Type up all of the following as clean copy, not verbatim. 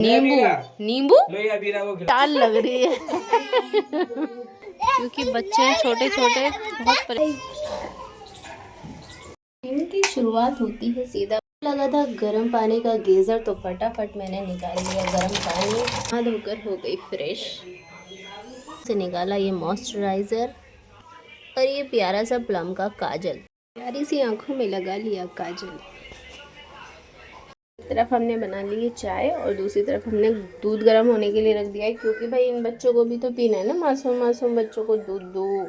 नींबू नींबू चाल लग रही है क्योंकि बच्चे हैं छोटे छोटे बहुत की शुरुआत होती है सीधा लगा था गर्म पानी का गीज़र तो फटाफट मैंने निकाल लिया गर्म पानी, हाथ धोकर हो गई फ्रेश से निकाला ये मॉइस्चराइज़र और ये प्यारा सा प्लम का काजल, प्यारी सी आंखों में लगा लिया काजल। एक तरफ हमने बना ली चाय और दूसरी तरफ हमने दूध गर्म होने के लिए रख दिया है क्योंकि भाई इन बच्चों को भी तो पीना है ना, मासूम मासूम बच्चों को दूध दो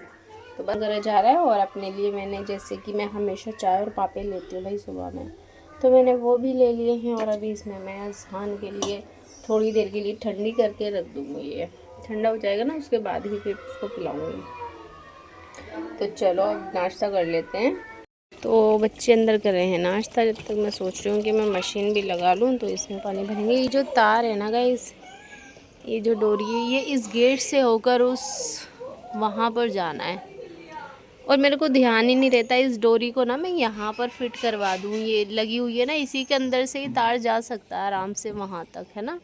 तो बंद करा जा रहा है। और अपने लिए मैंने जैसे कि मैं हमेशा चाय और पापे लेती हूँ भाई सुबह में, तो मैंने वो भी ले लिए हैं और अभी इसमें मैं आसान के लिए थोड़ी देर के लिए ठंडी करके रख दूँगी। ये ठंडा हो जाएगा ना उसके बाद ही फिर उसको पिलाऊँगी। तो चलो अब नाश्ता कर लेते हैं। तो बच्चे अंदर कर रहे हैं नाश्ता, जब तक मैं सोच रही हूँ कि मैं मशीन भी लगा लूँ तो इसमें पानी भरेंगे। ये जो तार है ना गाइस, ये जो डोरी है ये इस गेट से होकर उस वहाँ पर जाना है और मेरे को ध्यान ही नहीं रहता इस डोरी को ना मैं यहाँ पर फिट करवा दूँ। ये लगी हुई है ना, इसी के अंदर से ही तार जा सकता है आराम से वहाँ तक, है ना,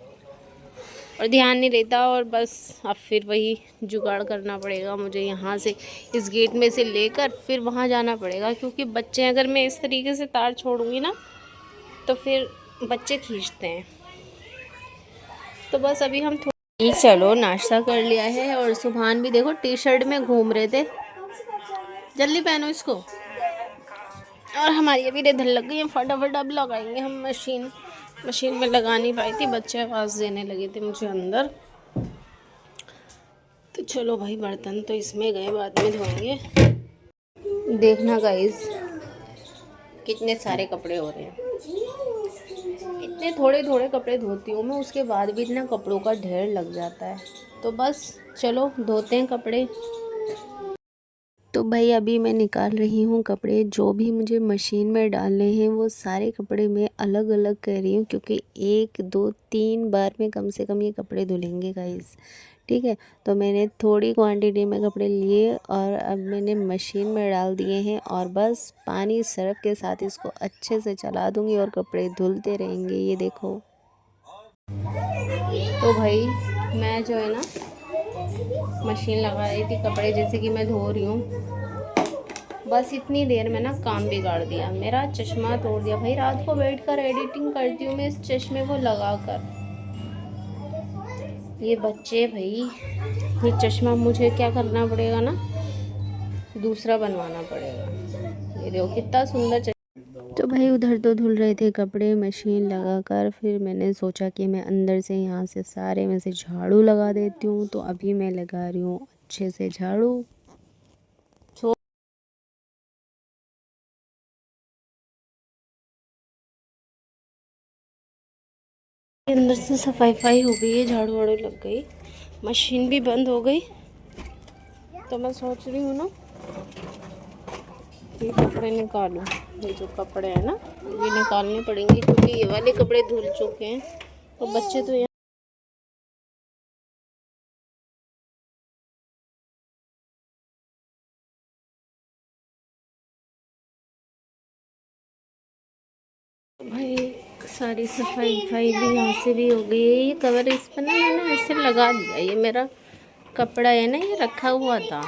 और ध्यान नहीं रहता। और बस अब फिर वही जुगाड़ करना पड़ेगा मुझे, यहाँ से इस गेट में से लेकर फिर वहाँ जाना पड़ेगा क्योंकि बच्चे अगर मैं इस तरीके से तार छोड़ूंगी ना तो फिर बच्चे खींचते हैं। तो बस अभी हम चलो नाश्ता कर लिया है और सुभान भी देखो टी शर्ट में घूम रहे थे, जल्दी पहनो इसको। और हमारी अभी इधर लग गई है, फटाफट अब लगाएंगे हम मशीन में लगा नहीं पाई थी, बच्चे आवाज़ देने लगे थे मुझे अंदर। तो चलो भाई बर्तन तो इसमें गए, बाद में धोएंगे। देखना गाइस कितने सारे कपड़े हो रहे हैं, इतने थोड़े थोड़े कपड़े धोती हूँ मैं, उसके बाद भी इतना कपड़ों का ढेर लग जाता है। तो बस चलो धोते हैं कपड़े। तो भाई अभी मैं निकाल रही हूँ कपड़े, जो भी मुझे मशीन में डालने हैं वो सारे कपड़े मैं अलग अलग कर रही हूँ क्योंकि 1 2 3 बार में कम से कम ये कपड़े धुलेंगे गाइस, ठीक है। तो मैंने थोड़ी क्वांटिटी में कपड़े लिए और अब मैंने मशीन में डाल दिए हैं और बस पानी सर्फ के साथ इसको अच्छे से चला दूँगी और कपड़े धुलते रहेंगे। ये देखो। तो भाई मैं जो है ना मशीन लगा रही थी कपड़े, जैसे कि मैं धो रही हूँ, बस इतनी देर में ना काम बिगाड़ दिया, मेरा चश्मा तोड़ दिया भाई। रात को बैठकर एडिटिंग करती हूँ मैं इस चश्मे को लगा कर। ये बच्चे भाई, ये चश्मा मुझे क्या करना पड़ेगा ना, दूसरा बनवाना पड़ेगा। ये देखो कितना सुंदर तो भाई उधर तो धुल रहे थे कपड़े मशीन लगाकर, फिर मैंने सोचा कि मैं अंदर से यहाँ से सारे में से झाड़ू लगा देती हूँ। तो अभी मैं लगा रही हूँ अच्छे से झाड़ू। अंदर से सफाई हो गई है, झाड़ू वाड़ू लग गई, मशीन भी बंद हो गई। तो मैं सोच रही हूँ ना ये कपड़े निकालूं, ये जो कपड़े हैं ना ये निकालने पड़ेंगे क्योंकि ये वाले कपड़े धुल चुके हैं और बच्चे तो भाई सारी सफाई भी यहाँ से भी हो गई है। ये कवर इस पर ना मैंने ऐसे लगा दिया, ये मेरा कपड़ा है ना ये रखा हुआ था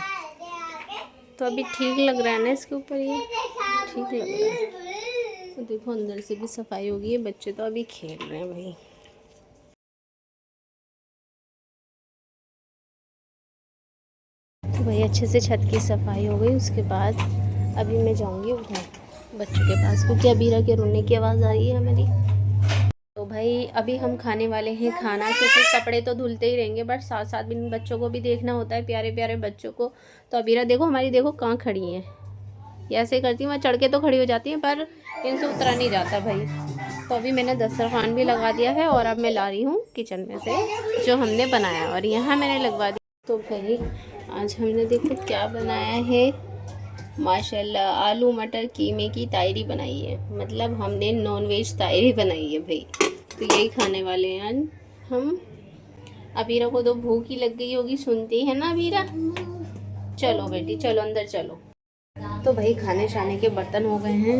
तो अभी ठीक लग रहा है ना इसके ऊपर, ये ठीक लग रहा है। तो देखो अंदर से भी सफाई हो गई है, बच्चे तो अभी खेल रहे हैं भाई। तो भाई अच्छे से छत की सफाई हो गई, उसके बाद अभी मैं जाऊंगी उधर बच्चों के पास क्योंकि अबीरा के रोने की आवाज़ आ रही है मेरी। तो भाई अभी हम खाने वाले हैं खाना, क्योंकि कपड़े तो धुलते ही रहेंगे बट साथ साथ इन बच्चों को भी देखना होता है, प्यारे प्यारे बच्चों को। तो अबीरा देखो हमारी, देखो कहाँ खड़ी हैं, ये ऐसे करती हूँ मैं, चढ़ के तो खड़ी हो जाती हैं पर इनसे उतरा नहीं जाता भाई। तो अभी मैंने दस्तरखान भी लगा दिया है और अब मैं ला रही हूँ किचन में से जो हमने बनाया और यहाँ मैंने लगवा दिया। तो भाई आज हमने देखो क्या बनाया है, माशाल्लाह आलू मटर कीमे की तायरी बनाई है, मतलब हमने नॉनवेज तायरी बनाई है भाई। तो यही खाने वाले हैं हम। अबीरा को तो भूख ही लग गई होगी, सुनती है ना अबीरा। चलो बेटी चलो अंदर चलो। तो भाई खाने शाने के बर्तन हो गए हैं,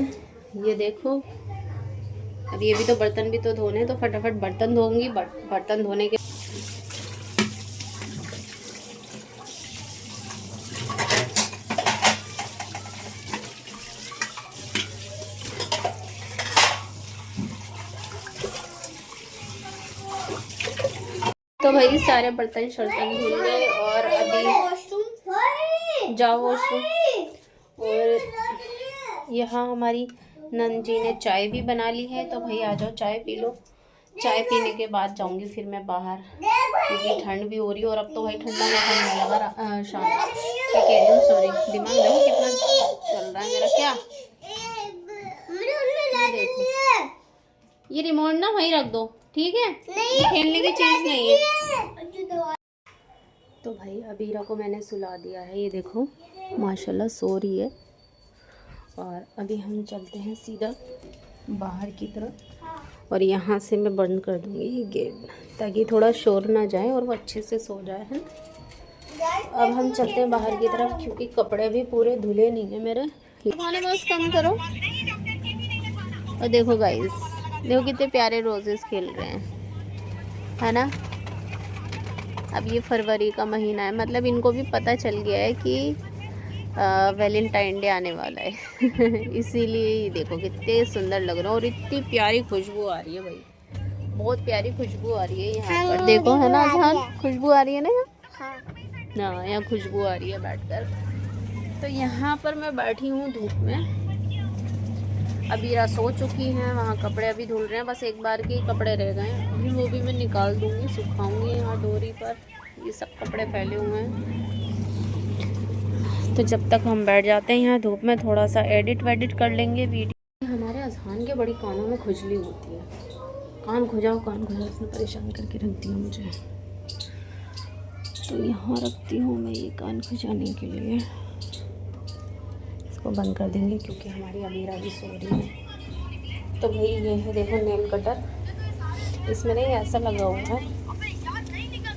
ये देखो अब ये भी तो बर्तन भी तो धोने, तो फटाफट बर्तन धोऊंगी। बर्तन धोने के तो भाई सारे बर्तन शर्तन धुल गए और अभी जाओ वॉशरूम। और यहाँ हमारी नंद जी ने चाय भी बना ली है, तो भाई आ जाओ चाय पी लो। चाय पीने के बाद जाऊंगी फिर मैं बाहर, क्योंकि ठंड भी हो रही है। और अब तो भाई ठंडा मौसम होने लगा। शाम क्या कह रही हूँ, सॉरी, दिमाग देखो कितना चल रहा है मेरा। क्या देखो, ये रिमोट ना वहीं रख दो, ठीक है? खेलने की चीज़ नहीं है। तो भाई अबीरा को मैंने सुला दिया है, ये देखो माशाल्लाह सो रही है। और अभी हम चलते हैं सीधा बाहर की तरफ, और यहाँ से मैं बंद कर दूँगी ये गेट, ताकि थोड़ा शोर ना जाए और वो अच्छे से सो जाए, है। अब हम चलते हैं बाहर की तरफ, क्योंकि कपड़े भी पूरे धुले नहीं है मेरे। खाने बस कम करो। और देखो गाइस, देखो कितने प्यारे रोजेस खेल रहे हैं, है ना। अब ये फरवरी का महीना है, मतलब इनको भी पता चल गया है कि वैलेंटाइन डे आने वाला है। इसीलिए ये देखो कितने सुंदर लग रहे हैं, और इतनी प्यारी खुशबू आ रही है भाई, बहुत प्यारी खुशबू आ रही है यहाँ पर। देखो है ना अजहान, खुशबू आ रही है ना यहाँ। हाँ, यहाँ खुशबू आ रही है बैठकर। तो यहाँ पर मैं बैठी हूँ धूप में। अबीरा सो चुकी हैं, वहाँ कपड़े अभी धुल रहे हैं, बस एक बार के कपड़े रह गए हैं। अभी वो भी मैं निकाल दूँगी, सुखाऊंगी यहाँ डोरी पर। ये सब कपड़े फैले हुए हैं। तो जब तक हम बैठ जाते हैं यहाँ धूप में, थोड़ा सा एडिट वेडिट कर लेंगे वीडियो। हमारे अजहान के बड़ी कानों में खुजली होती है, कान खुजाओ कान खुजाओ, इसने परेशान करके रख दिया मुझे। तो यहाँ रखती हूँ मैं ये कान खुजाने के लिए। इसको बंद कर देंगे क्योंकि हमारी अबीरा भी सो रही है। तो भाई ये है देखो नेल कटर, इसमें नहीं ऐसा लगा हुआ है,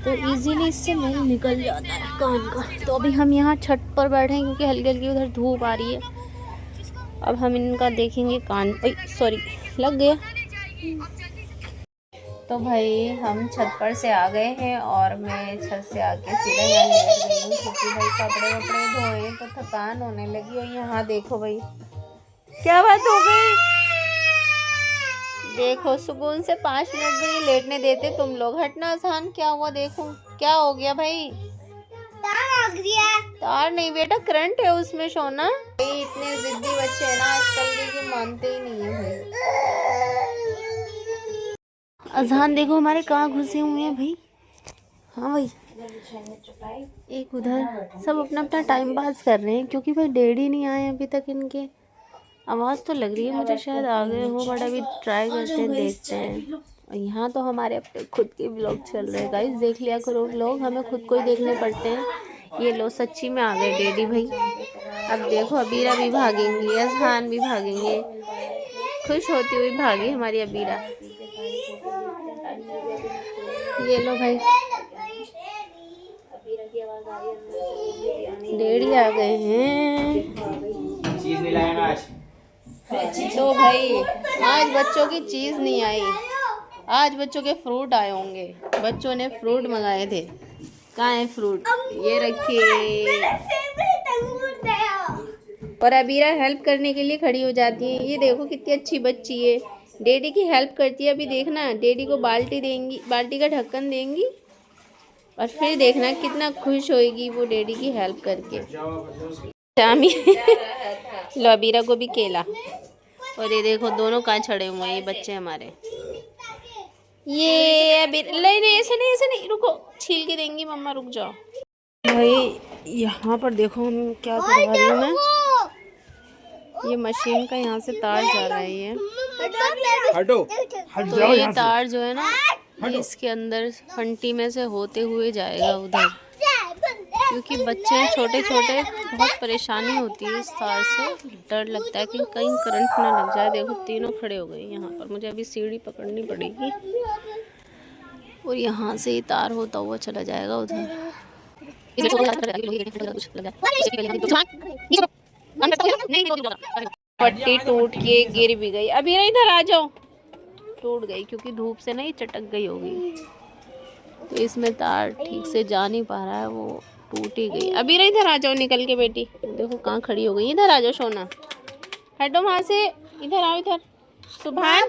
तो इजीली इससे नहीं निकल जाता है कान का। तो अभी हम यहाँ छत पर बैठे हैं, क्योंकि हल्की हल्की उधर धूप आ रही है। अब हम इनका देखेंगे कान। सॉरी, लग गया। तो भाई हम छत पर से आ गए हैं, और मैं छत से आके सीधा यहाँ लेट गई हूँ, क्योंकि भाई कपड़े वपड़े धोए तो थकान होने लगी। और यहाँ देखो भाई क्या बात हो गई, देखो सुकून से 5 मिनट भी नहीं लेटने देते तुम लोग। हटना अजहान, क्या हुआ, देखो क्या हो गया भाई। तार नहीं बेटा, करंट है उसमें सोना। भाई इतने जिद्दी बच्चे हैं ना आजकल के, कि मानते ही नहीं है भाई। अजहान देखो हमारे कहाँ घुसे हुए हैं भाई। हाँ भाई, एक उधर, सब अपना अपना टाइम पास कर रहे हैं, क्योंकि भाई डैडी नहीं आए अभी तक। इनके आवाज़ तो लग रही है मुझे शायद आ गए हो, बट अभी ट्राई करते हैं, देखते हैं। और यहाँ तो हमारे अपने खुद के व्लॉग चल रहे हैं गाइस, देख लिया करो व्लॉग, हमें खुद को ही देखने पड़ते हैं। ये लो सच्ची में आ गए डैडी भाई। अब देखो अबीरा भी भागेंगी, अजहान भी भागेंगे, खुश होती हुई भागी हमारी अबीरा। ये लो भाई, डैडी आ गए हैं। चीज नहीं लाएगा आज। तो भाई आज बच्चों की चीज़ नहीं आई, आज बच्चों के फ्रूट आए होंगे। बच्चों ने फ्रूट मंगाए थे। कहाँ है फ्रूट, ये रखिए। और अबीरा हेल्प करने के लिए खड़ी हो जाती है। ये देखो कितनी अच्छी बच्ची है, डैडी की हेल्प करती है। अभी देखना डैडी को बाल्टी देंगी, बाल्टी का ढक्कन देंगी, और फिर देखना कितना खुश होएगी वो डैडी की हेल्प करके। शामी लो अबीरा को भी केला। और ये देखो दोनों कहाँ छड़े हुए हैं ये बच्चे हमारे। ये अबीर नहीं, ऐसे नहीं, ऐसे नहीं, रुको, छील के देंगी मम्मा, रुक जाओ। भाई यहाँ पर देखो हम क्या करवा रही हूँ मैं। ये मशीन का यहाँ से तार जा रहा है, ये हटो, तो ये तार जो है ना, ये इसके अंदर फंटी में से होते हुए जाएगा उधर, क्योंकि बच्चे छोटे छोटे, बहुत परेशानी होती है इस तार से। डर लगता है कि कहीं करंट ना लग जाए। देखो तीनों खड़े हो गए यहाँ पर, मुझे अभी सीढ़ी पकड़नी पड़ेगी, और यहाँ से ये तार होता हुआ चला जाएगा उधर। पट्टी टूट के गिर भी गई। अभी इधर आ जाओ, टूट गई क्योंकि धूप से ना ये चटक गई होगी, तो इसमें तार ठीक से जा नहीं पा रहा है, वो टूट ही गई। अभी रही इधर आ जाओ निकल के बेटी, देखो कहाँ खड़ी हो गई। इधर आ जाओ सोना, हटो वहाँ से, इधर आओ इधर। सुभान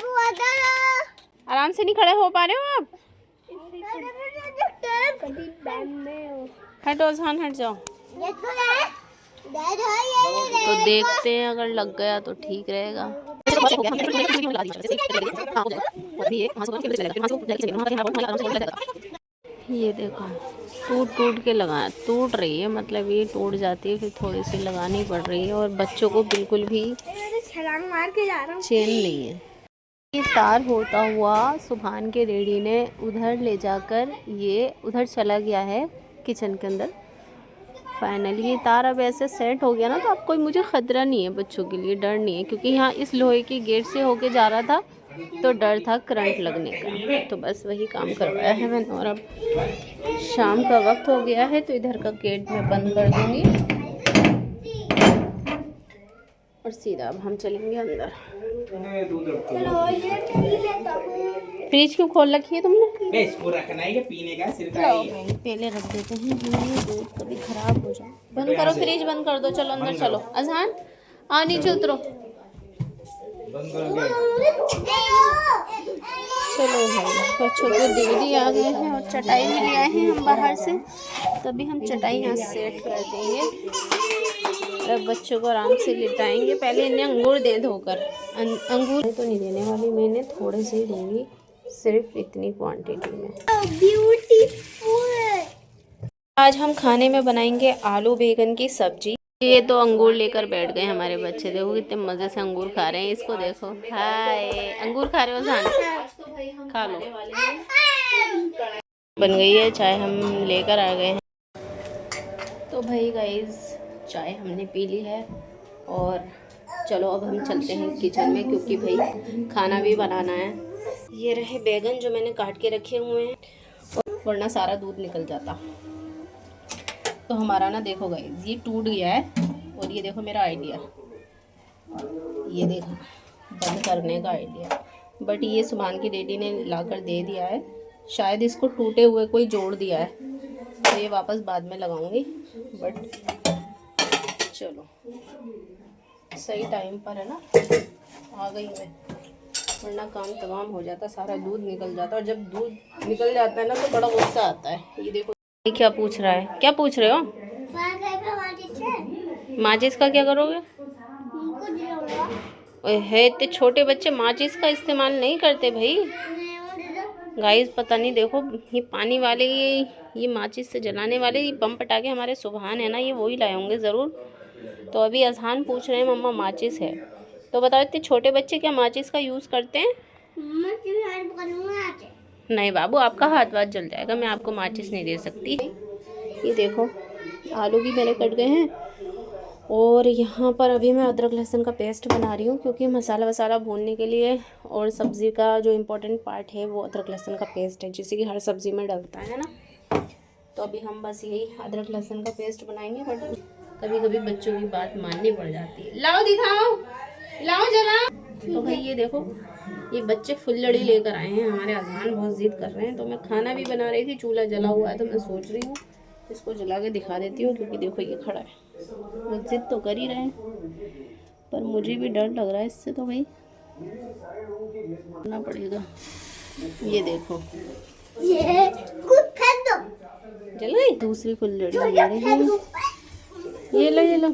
आराम से नहीं खड़े हो पा रहे हो आप, हटो अजहान हट जाओ। तो देखते हैं अगर लग गया तो ठीक रहेगा। ये देखो टूट के लगाया, टूट रही है, मतलब ये टूट जाती है फिर थोड़ी सी लगानी पड़ रही है, और बच्चों को बिल्कुल भी छलांग मार के जा रहा हूँ, चैन नहीं है। ये तार होता हुआ सुभान के डैडी ने उधर ले जाकर ये उधर चला गया है किचन के अंदर। फाइनली ये तार अब ऐसे सेट हो गया ना, तो अब कोई मुझे ख़तरा नहीं है, बच्चों के लिए डर नहीं है, क्योंकि यहाँ इस लोहे की गेट से होके जा रहा था तो डर था करंट लगने का। तो बस वही काम करवाया है मैंने, और अब शाम का वक्त हो गया है तो इधर का गेट मैं बंद कर दूँगी और सीधा अब हम चलेंगे अंदर। फ्रिज क्यों खोल रखी है तुमने? पीने का सिर्फ पहले रख देते हैं, दूध कभी खराब हो जाए। बंद करो फ्रिज, बंद कर दो, चलो अंदर चलो। अजहान आ नीचे उतरो, चलो भाई। बच्चों को दे भी आ गए हैं और चटाई भी ले आए हैं हम बाहर से, तभी हम चटाई यहाँ सेट कर देंगे। अब बच्चों को आराम से लिटाएंगे। पहले इन्हें अंगूर दे धोकर, अंगूर तो नहीं देने वाली मैंने, थोड़े से ही दूंगी, सिर्फ इतनी क्वांटिटी में। ब्यूटीफुल। आज हम खाने में बनाएंगे आलू बैगन की सब्जी। ये तो अंगूर लेकर बैठ गए हमारे बच्चे, देखो कितने मज़े से अंगूर खा रहे हैं। इसको देखो, हाय अंगूर खा रहे हो जान, खा लो। बन गई है चाय, हम लेकर आ गए हैं। तो भाई गाइस चाय हमने पी ली है, और चलो अब हम चलते हैं किचन में, क्योंकि भाई खाना भी बनाना है। ये रहे बैगन जो मैंने काट के रखे हुए हैं, वरना सारा दूध निकल जाता। तो हमारा ना देखो गाइस ये टूट गया है, और ये देखो मेरा आइडिया, ये देखो बंद करने का आइडिया, बट ये सुभान की डैडी ने लाकर दे दिया है। शायद इसको टूटे हुए कोई जोड़ दिया है, तो ये वापस बाद में लगाऊंगी। बट चलो सही टाइम पर है ना, आ गई मैं, वरना काम तमाम हो जाता, सारा दूध निकल जाता, और जब दूध निकल जाता है ना तो बड़ा गुस्सा आता है। ये देखो ये क्या पूछ रहा है, क्या पूछ रहे हो? माचिस का क्या करोगे? है इतने छोटे बच्चे माचिस का इस्तेमाल नहीं करते भाई। गाइस पता नहीं, देखो ये पानी वाले, ये माचिस से जलाने वाले ये बम पटाखे हमारे सुभान है ना, ये वही लाए होंगे ज़रूर। तो अभी अजहान पूछ रहे हैं मम्मा माचिस है, तो बताओ इतने छोटे बच्चे क्या माचिस का यूज़ करते हैं? नहीं बाबू, आपका हाथ वाथ जल जाएगा, मैं आपको माचिस नहीं दे सकती। ये देखो आलू भी मेरे कट गए हैं, और यहाँ पर अभी मैं अदरक लहसुन का पेस्ट बना रही हूँ, क्योंकि मसाला वसाला भूनने के लिए और सब्ज़ी का जो इम्पोर्टेंट पार्ट है वो अदरक लहसुन का पेस्ट है, जैसे कि हर सब्ज़ी में डलता है ना। तो अभी हम बस यही अदरक लहसुन का पेस्ट बनाएंगे, बट कभी कभी बच्चों की बात माननी पड़ जाती है। लाओ दिखाओ, लाओ जला। तो भाई ये देखो ये बच्चे फुल्लड़ी लेकर आए हैं, हमारे अजहान बहुत ज़िद कर रहे हैं। तो मैं खाना भी बना रही थी, चूल्हा जला हुआ है, तो मैं सोच रही हूँ इसको जला के दिखा देती हूँ, क्योंकि देखो ये खड़ा है, वो जिद तो कर ही रहे हैं, पर मुझे भी डर लग रहा है इससे, तो भाई करना पड़ेगा। ये देखो ये जल गई दूसरी फुल्लड़ी, ये लो।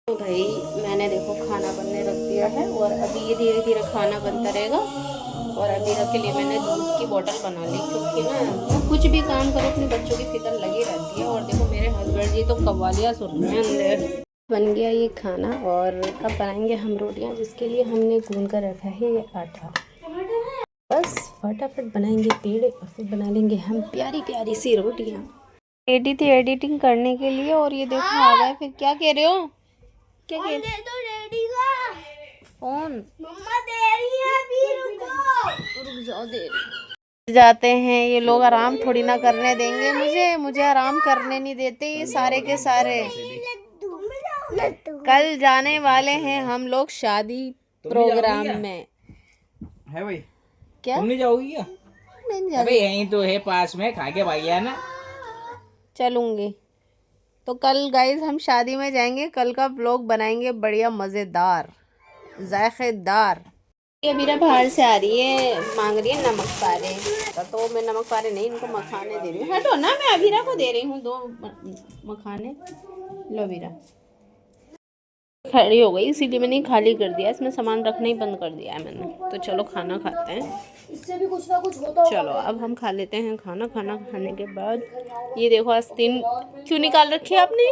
तो भाई मैंने देखो खाना बनने रख दिया है, और अभी ये धीरे धीरे खाना बनता रहेगा। और अभी रख के लिए मैंने दूध की बोतल बना ली, क्योंकि ना कुछ भी काम करो अपने बच्चों की फिक्र लगी रहती है। और देखो मेरे हस्बैंड जी तो कव्वालियाँ सुन रहे हैं अंदर। बन गया ये खाना, और अब बनाएंगे हम रोटियाँ, जिसके लिए हमने गूंद कर रखा है ये आटा। बस फटाफट बनाएंगे पेड़े, और फिर बना लेंगे हम प्यारी प्यारी सी रोटियाँ। रेडी थी एडिटिंग करने के लिए, और ये देखो आ गए। फिर क्या कह रहे हो? क्या कह रहे हो? फोन मम्मा दे रही है, अभी रुक जाओ, दे रही। जाते हैं ये लोग, आराम थोड़ी ना करने देंगे मुझे आराम करने नहीं देते ये सारे के सारे। कल जाने वाले हैं हम लोग शादी प्रोग्राम में, है भाई, क्या? तुम नहीं जाओगी क्या? नहीं अबे यहीं तो है पास में, खा के भाई है ना। चलूंगी। तो कल गाइस हम शादी में जाएंगे, कल का व्लॉग बनाएंगे बढ़िया मज़ेदार जायकेदार। ये अबीरा बाहर से आ रही है, मांग रही है नमक पारे। तो मैं नमक पारे नहीं, इनको मखाने दे रही हूँ। हटो ना, मैं अबीरा को दे रही हूँ 2 मखाने। लो अबीरा। खड़ी हो गई इसीलिए मैंने खाली कर दिया, इसमें सामान रखना ही बंद कर दिया है मैंने। तो चलो खाना खाते हैं, इससे भी कुछ ना कुछ होता होगा। चलो अब हम खा लेते हैं खाना। खाना खाने के बाद ये देखो आस्तीन क्यों निकाल रखी है आपने,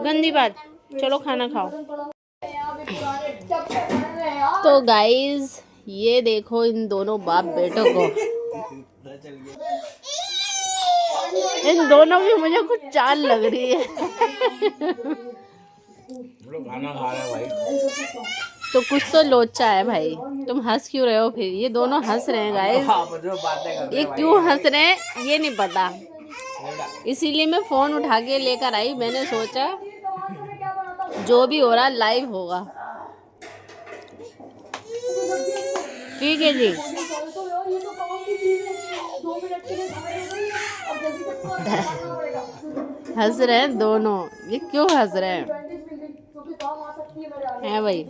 गंदी बात। चलो खाना खाओ। तो गाइस ये देखो इन दोनों बाप बेटों को, इन दोनों की मुझे कुछ चाल लग रही है। खाना खा रहे भाई, तो कुछ तो लोचा है भाई, तुम हंस क्यों रहे हो फिर? ये दोनों हंस रहे हैं गाइस, जो बातें कर ये क्यों हंस रहे हैं ये नहीं पता, इसीलिए मैं फोन उठा के लेकर आई। मैंने सोचा जो भी हो रहा लाइव होगा। ठीक है जी। हंस रहे हैं दोनों, ये क्यों हंस रहे हैं? है भाई,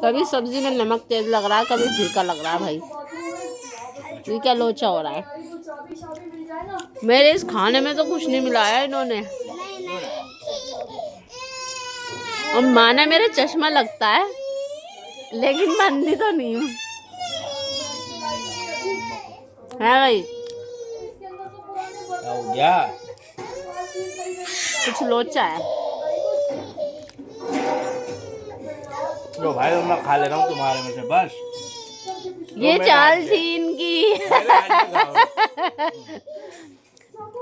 कभी सब्जी में नमक तेज लग रहा है, कभी फीका लग रहा है भाई। ये क्या लोचा हो रहा है? मेरे इस खाने में तो कुछ नहीं मिलाया इन्होंने। और माना मेरा चश्मा लगता है लेकिन बंदी तो नहीं हूँ, है भाई। कुछ लोचा है। लो भाई, मैं खा ले रहा हूँ तुम्हारे में से बस। ये चाल थी इनकी।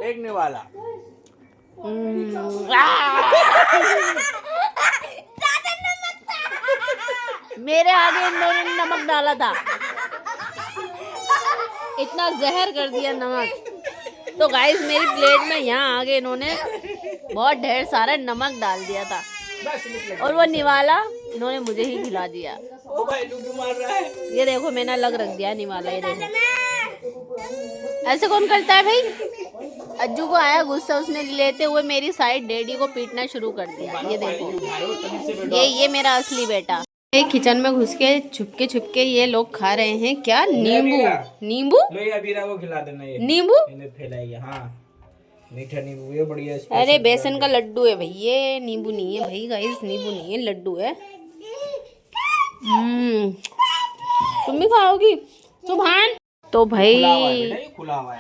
एक नहीं वाला। मेरे आगे इन दोनों ने नमक डाला था, इतना जहर कर दिया नमक। तो गाइस मेरी प्लेट में यहाँ आगे इन्होंने बहुत ढेर सारा नमक डाल दिया था, और वो निवाला इन्होंने मुझे ही खिला दिया। ओ भाई तू क्यों मार रहा है? ये देखो मैंने अलग रख दिया निवाला, ये देखो। ऐसे कौन करता है भाई? अज्जू को आया गुस्सा, उसने लेते हुए मेरी साइड डैडी को पीटना शुरू कर दिया। ये देखो, ये मेरा असली बेटा। ये किचन में घुस के छुपके ये लोग खा रहे हैं क्या? नींबू। लो ये अबीरा को खिला देना, ये नींबू इन्हें फैलाइए। हाँ मीठा नींबू, ये बढ़िया। अरे बेसन का लड्डू है भाई, ये नींबू नहीं है भाई गाइस, नींबू नहीं है, लड्डू है। तुम भी खाओगी सुभान? तो भाई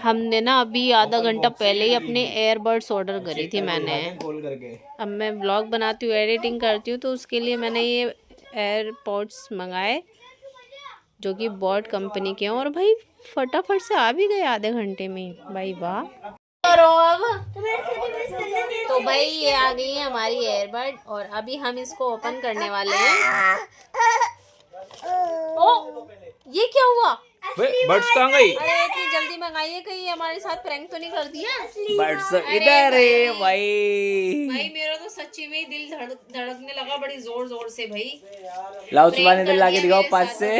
हमने ना अभी आधा घंटा पहले ही अपने एयरबड्स ऑर्डर करी थी मैंने। अब मैं व्लॉग बनाती हूँ, एडिटिंग करती हूँ, तो उसके लिए मैंने ये एयरपॉड्स मंगाए जो कि बॉट कंपनी के हैं। और भाई फटाफट से आ भी गए आधे घंटे में भाई, वाह। अब तो भाई ये आ गई है हमारी एयरबड, और अभी हम इसको ओपन करने वाले हैं। ओ ये क्या हुआ? बर्ड्स कहाँ गई? अरे इतनी जल्दी मंगाई है, कहीं हमारे साथ प्रैंक तो नहीं कर दिया? बर्ड्स इधर है भाई। भाई मेरा तो सच्ची में ही दिल धड़कने लगा बड़ी जोर जोर से भाई। लाओ सुबह इधर लाके दिखाओ पास से।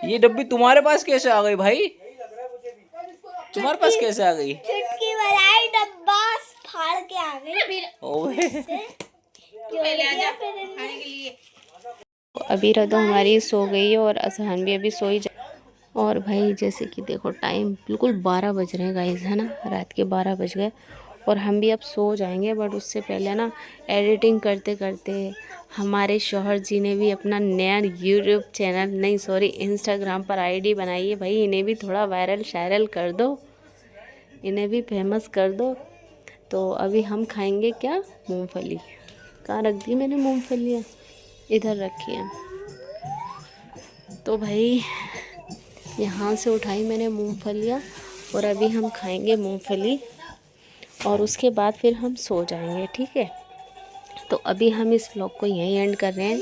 ये डब्बी तुम्हारे पास कैसे आ गई भाई? तुम्हारे पास कैसे आ गई? चुटकी वाला डब्बा फाड़ के आ गई। ओए अभी रदो हमारी सो गई है और असहान भी अभी सोई जा। और भाई जैसे कि देखो टाइम बिल्कुल 12 बज रहे हैं गाइस, है ना, रात के 12 बज गए और हम भी अब सो जाएंगे। बट उससे पहले ना एडिटिंग करते करते हमारे शौहर जी ने भी अपना नया यूट्यूब चैनल, नहीं सॉरी इंस्टाग्राम पर आईडी बनाई है। भाई इन्हें भी थोड़ा वायरल शायरल कर दो, इन्हें भी फेमस कर दो। तो अभी हम खाएंगे क्या? मूंगफली। कहाँ रख दी मैंने मूंगफलियाँ? इधर रखी है। तो भाई यहाँ से उठाई मैंने मूंगफलियाँ और अभी हम खाएंगे मूंगफली और उसके बाद फिर हम सो जाएंगे, ठीक है। तो अभी हम इस व्लॉग को यहीं एंड कर रहे हैं,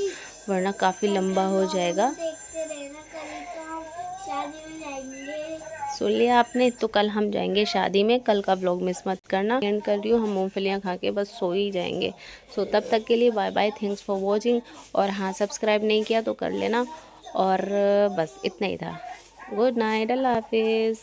वरना काफ़ी लंबा हो जाएगा। देखते रहना, कल तो हम शादी में जाएंगे। सुन लिया आपने। तो कल हम जाएंगे शादी में, कल का व्लॉग मिस मत करना। एंड कर रही हूँ, हम मूंगफलियाँ खा के बस सो ही जाएंगे। सो तब तक के लिए bye bye, thanks for watching. और हाँ, सब्सक्राइब नहीं किया तो कर लेना। और बस इतना ही था। गुड नाइट, अल्लाह हाफिज़।